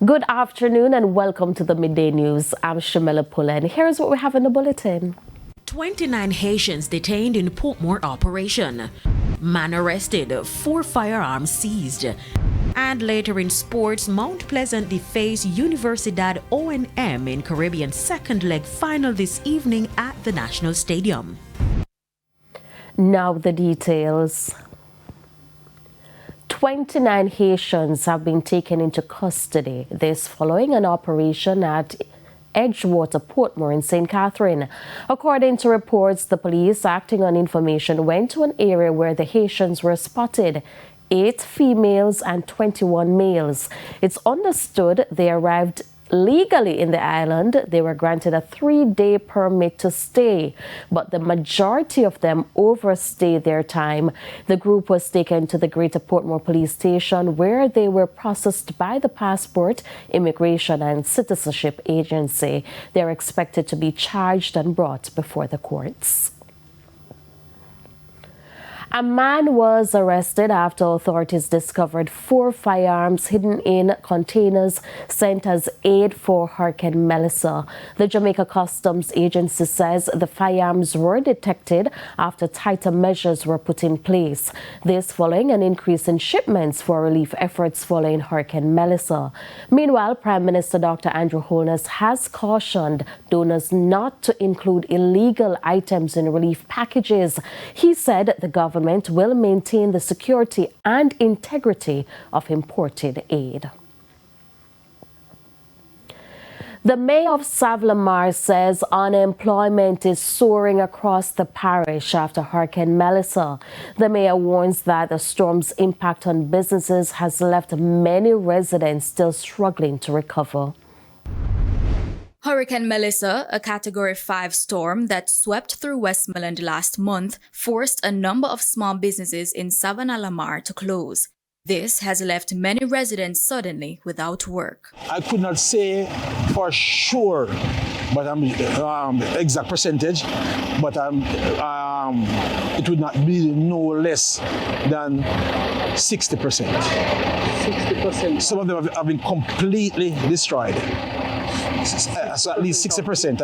Good afternoon and welcome to the Midday News. I'm Shamela Pullen. Here's what we have in the bulletin. 29 Haitians detained in Portmore operation. Man arrested, 4 firearms seized. And later in sports, Mount Pleasant defaces Universidad O&M in Caribbean second leg final this evening at the National Stadium. Now the details. 29 Haitians have been taken into custody, this following an operation at Edgewater, Portmore in St. Catherine. According to reports, the police, acting on information, went to an area where the Haitians were spotted. 8 females and 21 males. It's understood they arrived legally in the island. They were granted a 3-day permit to stay, but the majority of them overstayed their time. The group was taken to the Greater Portmore Police Station, where they were processed by the Passport, Immigration and Citizenship Agency. They are expected to be charged and brought before the courts. A man was arrested after authorities discovered 4 firearms hidden in containers sent as aid for Hurricane Melissa. The Jamaica Customs Agency says the firearms were detected after tighter measures were put in place. This following an increase in shipments for relief efforts following Hurricane Melissa. Meanwhile, Prime Minister Dr. Andrew Holness has cautioned donors not to include illegal items in relief packages. He said the government will maintain the security and integrity of imported aid. The mayor of Savlamar says unemployment is soaring across the parish after Hurricane Melissa. The mayor warns that the storm's impact on businesses has left many residents still struggling to recover. Hurricane Melissa, a Category 5 storm that swept through Westmoreland last month, forced a number of small businesses in Savannah Lamar to close. This has left many residents suddenly without work. I could not say for sure, but exact percentage, but it would not be no less than 60%. 60%. Some of them have been completely destroyed. So at least 60%,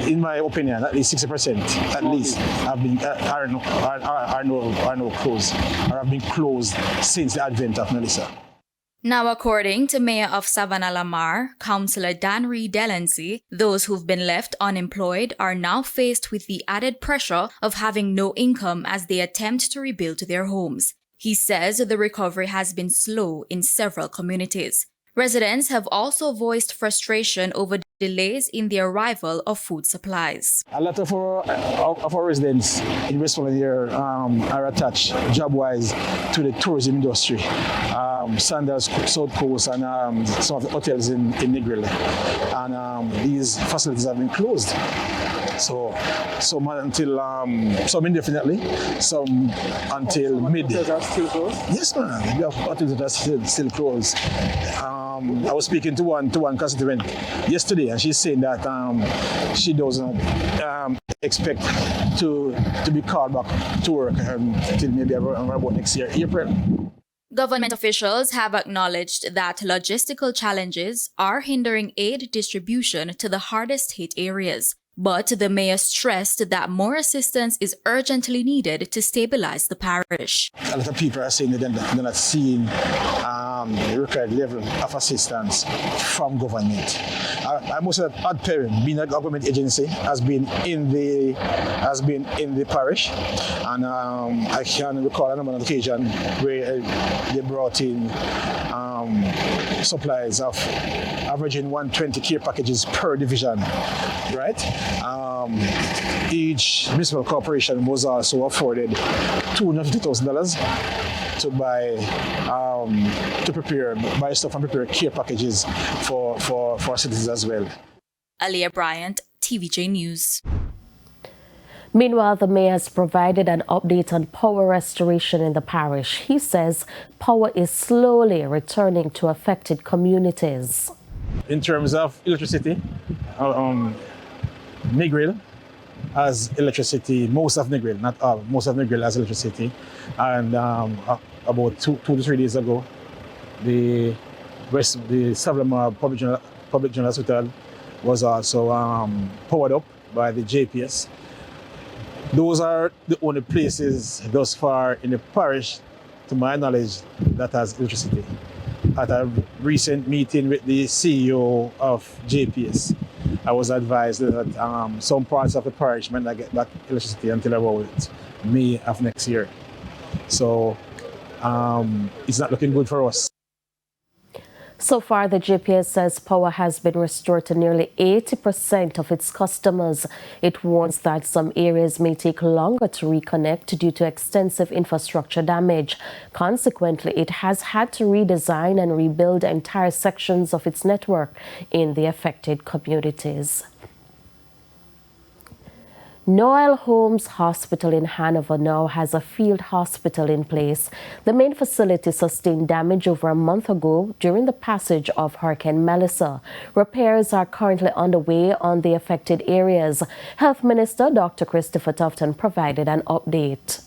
in my opinion, at least 60%, at least, have been are no closed, or have been closed since the advent of Melissa. Now, according to Mayor of Savannah Lamar, Councillor Dan Reed-Delancey, those who've been left unemployed are now faced with the added pressure of having no income as they attempt to rebuild their homes. He says the recovery has been slow in several communities. Residents have also voiced frustration over delays in the arrival of food supplies. A lot of our residents in Westmoreland here are attached job-wise to the tourism industry. Sandals, South Coast, and some of the hotels in Negril. And these facilities have been closed. So some until some indefinitely, some until midday. Hotels are still closed? Yes, man. We have hotels that are still closed. I was speaking to one constituent yesterday, and she's saying that she doesn't expect to be called back to work until maybe around about next year, April. Government officials have acknowledged that logistical challenges are hindering aid distribution to the hardest hit areas. But the mayor stressed that more assistance is urgently needed to stabilize the parish. A lot of people are saying that they're not seeing the required level of assistance from government. I must have had parent, being a government agency, has been in the parish, and I can recall a number of occasions where they brought in supplies of averaging 120 care packages per division, right? Each municipal corporation was also afforded $250,000 to buy stuff and prepare care packages for citizens as well. Aliyah Bryant, TVJ News. Meanwhile, the mayor has provided an update on power restoration in the parish. He says power is slowly returning to affected communities. In terms of electricity, Negril has electricity, most of Negril, not all, most of Negril has electricity. And about 2 to 3 days ago, the the Savannah Public General Hospital was also powered up by the JPS. Those are the only places thus far in the parish, to my knowledge, that has electricity. At a recent meeting with the CEO of JPS, I was advised that some parts of the parish might not get that electricity until about May of next year. So it's not looking good for us. So far, the GPS says power has been restored to nearly 80% of its customers. It warns that some areas may take longer to reconnect due to extensive infrastructure damage. Consequently, it has had to redesign and rebuild entire sections of its network in the affected communities. Noel Holmes Hospital in Hanover now has a field hospital in place. The main facility sustained damage over a month ago during the passage of Hurricane Melissa. Repairs are currently underway on the affected areas. Health Minister Dr. Christopher Tufton provided an update.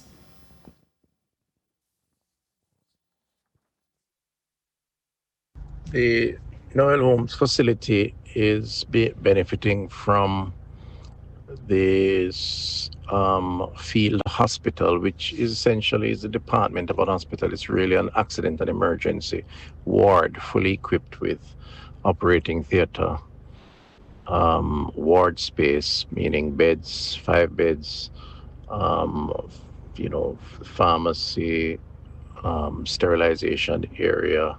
The Noel Holmes facility is benefiting from this field hospital, which is essentially is the department of an hospital. It's really an accident and emergency ward, fully equipped with operating theater, ward space, meaning beds, 5 beds, pharmacy, sterilization area,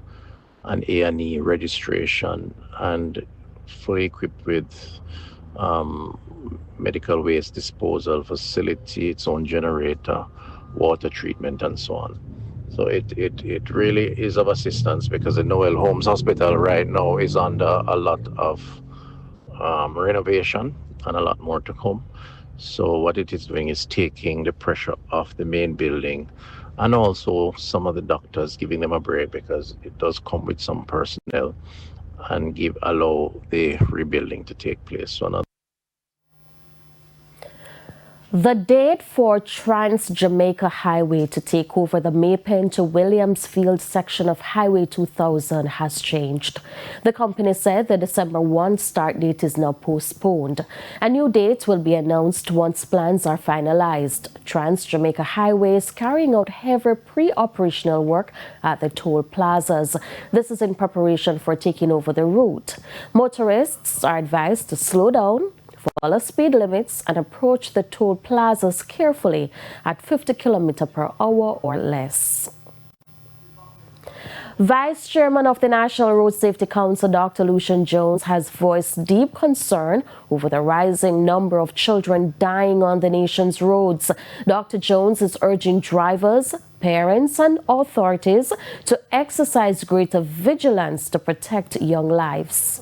an A&E registration, and fully equipped with medical waste disposal facility, its own generator, water treatment, and so on. So it really is of assistance, because the Noel Holmes Hospital right now is under a lot of renovation and a lot more to come. So what it is doing is taking the pressure off the main building, and also some of the doctors, giving them a break, because it does come with some personnel, and allow the rebuilding to take place. So the date for Trans-Jamaica Highway to take over the Maypen to Williamsfield section of Highway 2000 has changed. The company said the December 1 start date is now postponed. A new date will be announced once plans are finalized. Trans-Jamaica Highway is carrying out heavy pre-operational work at the toll plazas. This is in preparation for taking over the route. Motorists are advised to slow down, follow speed limits, and approach the toll plazas carefully at 50 km per hour or less. Vice Chairman of the National Road Safety Council, Dr. Lucian Jones, has voiced deep concern over the rising number of children dying on the nation's roads. Dr. Jones is urging drivers, parents, and authorities to exercise greater vigilance to protect young lives.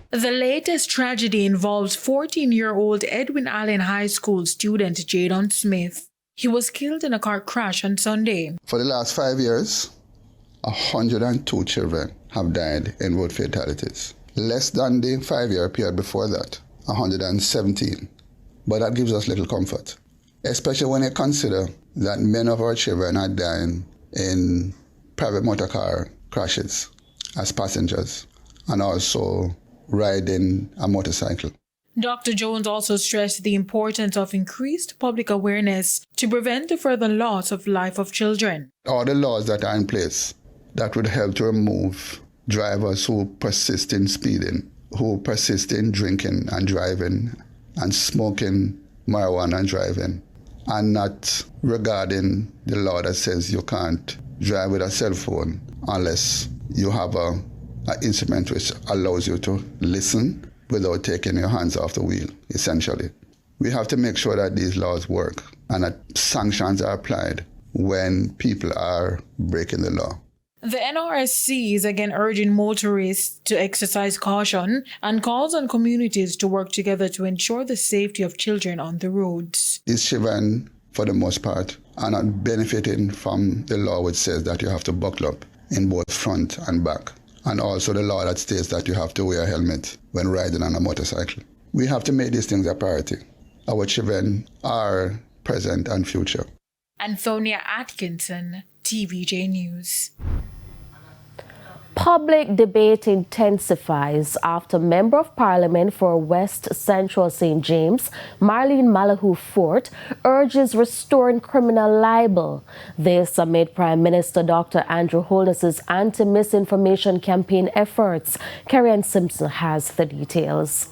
The latest tragedy involves 14-year-old Edwin Allen High School student Jadon Smith. He was killed in a car crash on Sunday. For the last 5 years, 102 children have died in road fatalities. Less than the 5-year period before that, 117. But that gives us little comfort, especially when you consider that many of our children are dying in private motor car crashes as passengers, and also riding a motorcycle. Dr. Jones also stressed the importance of increased public awareness to prevent the further loss of life of children. All the laws that are in place that would help to remove drivers who persist in speeding, who persist in drinking and driving and smoking marijuana and driving, and not regarding the law that says you can't drive with a cell phone unless you have an instrument which allows you to listen without taking your hands off the wheel, essentially. We have to make sure that these laws work and that sanctions are applied when people are breaking the law. The NRSC is again urging motorists to exercise caution and calls on communities to work together to ensure the safety of children on the roads. These children, for the most part, are not benefiting from the law which says that you have to buckle up in both front and back, and also the law that states that you have to wear a helmet when riding on a motorcycle. We have to make these things a priority. Our children are present and future. Antonia Atkinson, TVJ News. Public debate intensifies after Member of Parliament for West Central St. James, Marlene Malahoo Fort, urges restoring criminal libel. This amid Prime Minister Dr. Andrew Holness's anti-misinformation campaign efforts. Karen Simpson has the details.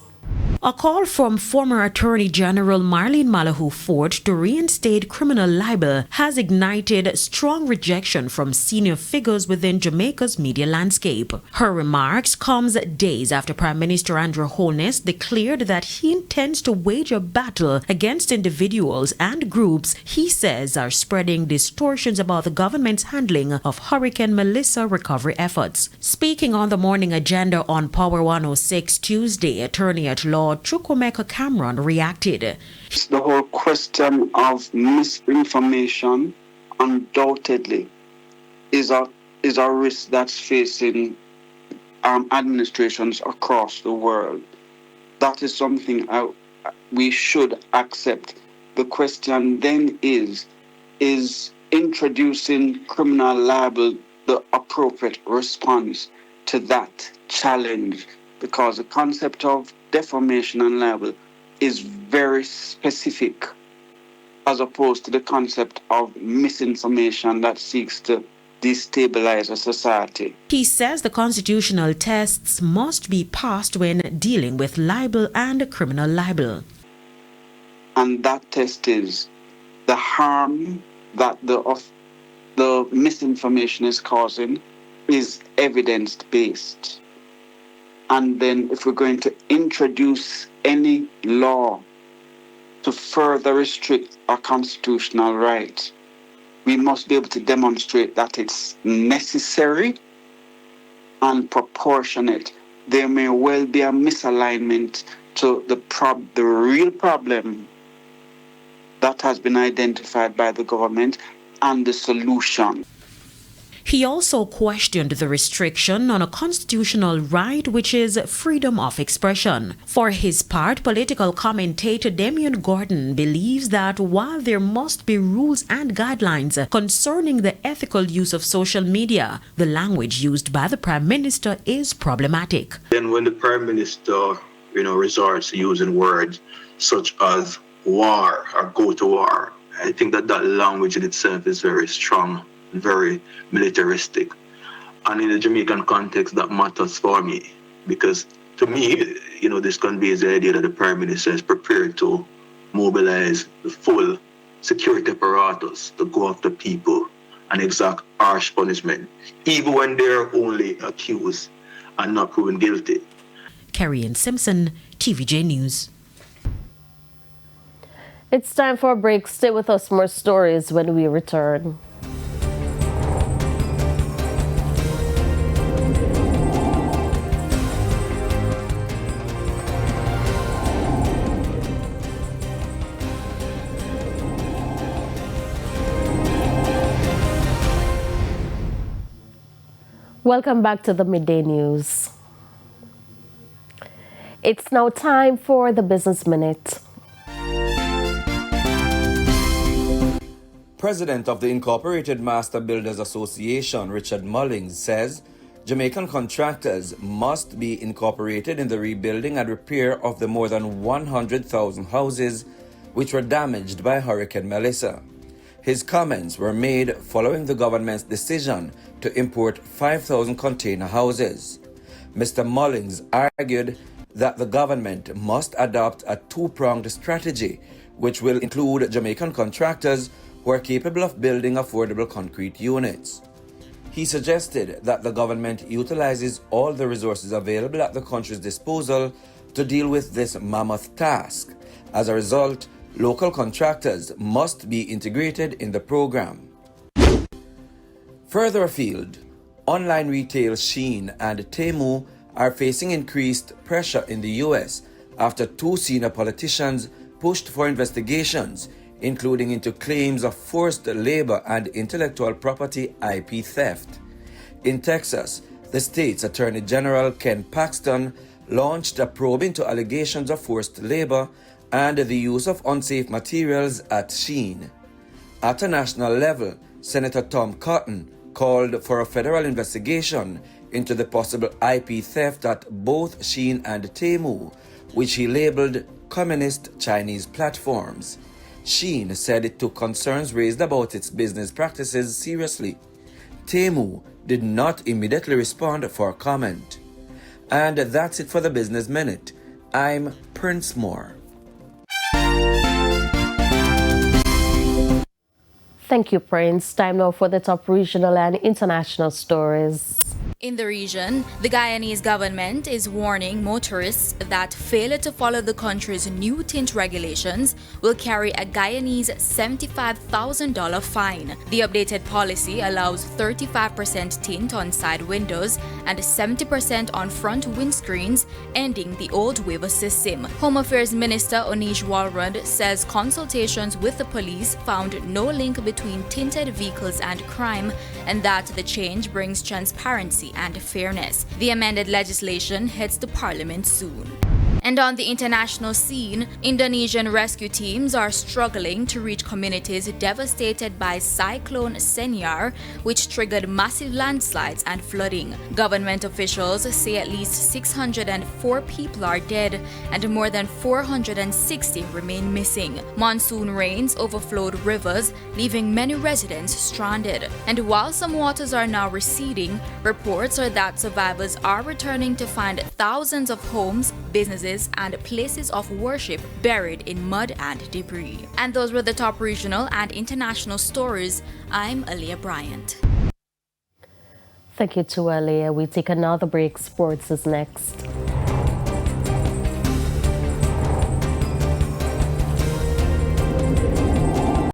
A call from former Attorney General Marlene Malahoo Fort to reinstate criminal libel has ignited strong rejection from senior figures within Jamaica's media landscape. Her remarks comes days after Prime Minister Andrew Holness declared that he intends to wage a battle against individuals and groups he says are spreading distortions about the government's handling of Hurricane Melissa recovery efforts. Speaking on the morning agenda on Power 106 Tuesday, Attorney at Law Chukwemeka Cameron reacted. The whole question of misinformation undoubtedly is a risk that's facing administrations across the world. That is something we should accept. The question then is introducing criminal libel the appropriate response to that challenge? Because the concept of defamation and libel is very specific as opposed to the concept of misinformation that seeks to destabilize a society. He says the constitutional tests must be passed when dealing with libel and criminal libel. And that test is the harm that the misinformation is causing is evidence-based. And then if we're going to introduce any law to further restrict our constitutional rights, we must be able to demonstrate that it's necessary and proportionate. There may well be a misalignment to the real problem that has been identified by the government and the solution. He also questioned the restriction on a constitutional right, which is freedom of expression. For his part, political commentator Damian Gordon believes that while there must be rules and guidelines concerning the ethical use of social media, the language used by the Prime Minister is problematic. Then when the Prime Minister, resorts to using words such as war or go to war, I think that language in itself is very strong, very militaristic. And in the Jamaican context, that matters for me, because to me, this conveys the idea that the Prime Minister is prepared to mobilize the full security apparatus to go after people and exact harsh punishment, even when they're only accused and not proven guilty. Carrie Simpson, TVJ News. It's time for a break. Stay with us, more stories when we return. Welcome back to the Midday News. It's now time for the Business Minute. President of the Incorporated Master Builders Association, Richard Mullings, says Jamaican contractors must be incorporated in the rebuilding and repair of the more than 100,000 houses which were damaged by Hurricane Melissa. His comments were made following the government's decision to import 5,000 container houses. Mr. Mullings argued that the government must adopt a two-pronged strategy, which will include Jamaican contractors who are capable of building affordable concrete units. He suggested that the government utilizes all the resources available at the country's disposal to deal with this mammoth task. As a result, local contractors must be integrated in the program. Further afield, online retail Shein and Temu are facing increased pressure in the U.S. after two senior politicians pushed for investigations, including into claims of forced labor and intellectual property IP theft. In Texas, the state's Attorney General Ken Paxton launched a probe into allegations of forced labor and the use of unsafe materials at Shein. At a national level, Senator Tom Cotton called for a federal investigation into the possible IP theft at both Shein and Temu, which he labeled communist Chinese platforms. Shein said it took concerns raised about its business practices seriously. Temu did not immediately respond for comment. And that's it for the Business Minute. I'm Prince Moore. Thank you, Prince. Time now for the top regional and international stories. In the region, the Guyanese government is warning motorists that failure to follow the country's new tint regulations will carry a Guyanese $75,000 fine. The updated policy allows 35% tint on side windows and 70% on front windscreens, ending the old waiver system. Home Affairs Minister Onish Walrand says consultations with the police found no link between tinted vehicles and crime, and that the change brings transparency and fairness. The amended legislation heads to Parliament soon. And on the international scene, Indonesian rescue teams are struggling to reach communities devastated by Cyclone Senyar, which triggered massive landslides and flooding. Government officials say at least 604 people are dead and more than 460 remain missing. Monsoon rains overflowed rivers, leaving many residents stranded. And while some waters are now receding, reports are that survivors are returning to find thousands of homes, businesses, and places of worship buried in mud and debris. And those were the top regional and international stories. I'm Aaliyah Bryant. Thank you to Aaliyah. We take another break. Sports is next.